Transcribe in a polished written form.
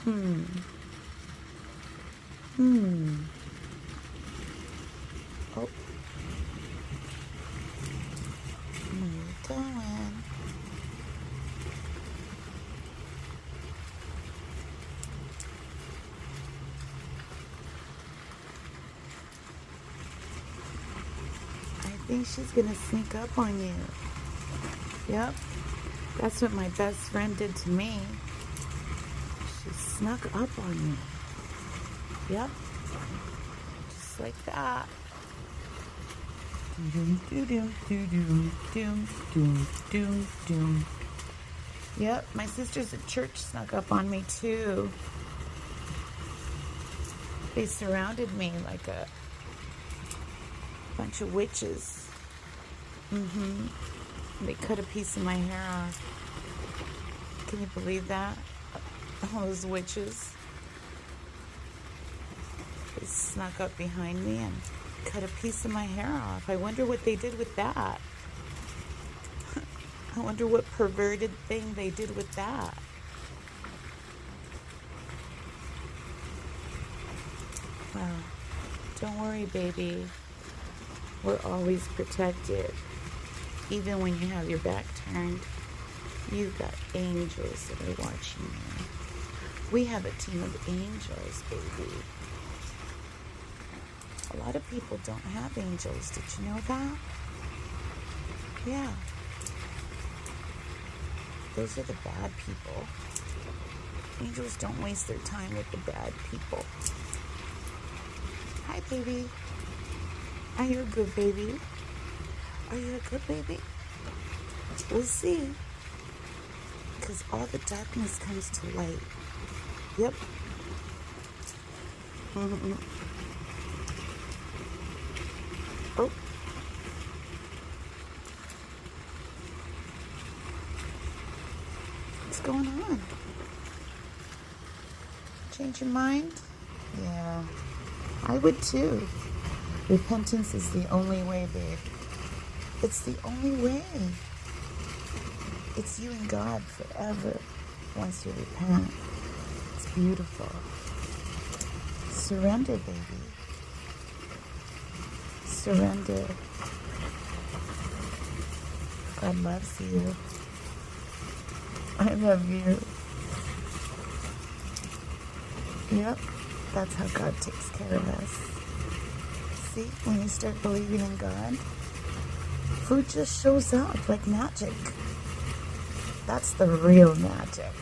Hmm. Hmm. Oh. Where you going? I think she's gonna sneak up on you. Yep. That's what my best friend did to me. She snuck up on me. Yep. Just like that. Doom, doom, doom, doom, doom, doom, doom, doom. Yep, my sisters at church snuck up on me too. They surrounded me like a bunch of witches. They cut a piece of my hair off. Can you believe that? All those witches. They snuck up behind me and cut a piece of my hair off. I wonder what they did with that. I wonder what perverted thing they did with that. Well, don't worry, baby. We're always protected. Even when you have your back turned, you've got angels that are watching you. We have a team of angels, baby. A lot of people don't have angels. Did you know that? Yeah. Those are the bad people. Angels don't waste their time with the bad people. Hi, baby. Are you a good baby? Are you a good baby? We'll see. Because all the darkness comes to light. Yep. Oh. What's going on? Change your mind? Yeah. I would too. Repentance is the only way, babe. It's the only way. It's you and God forever once you repent. It's beautiful. Surrender, baby. Surrender. God loves you. I love you. Yep, that's how God takes care of us. See, when you start believing in God, food just shows up like magic. That's the real magic.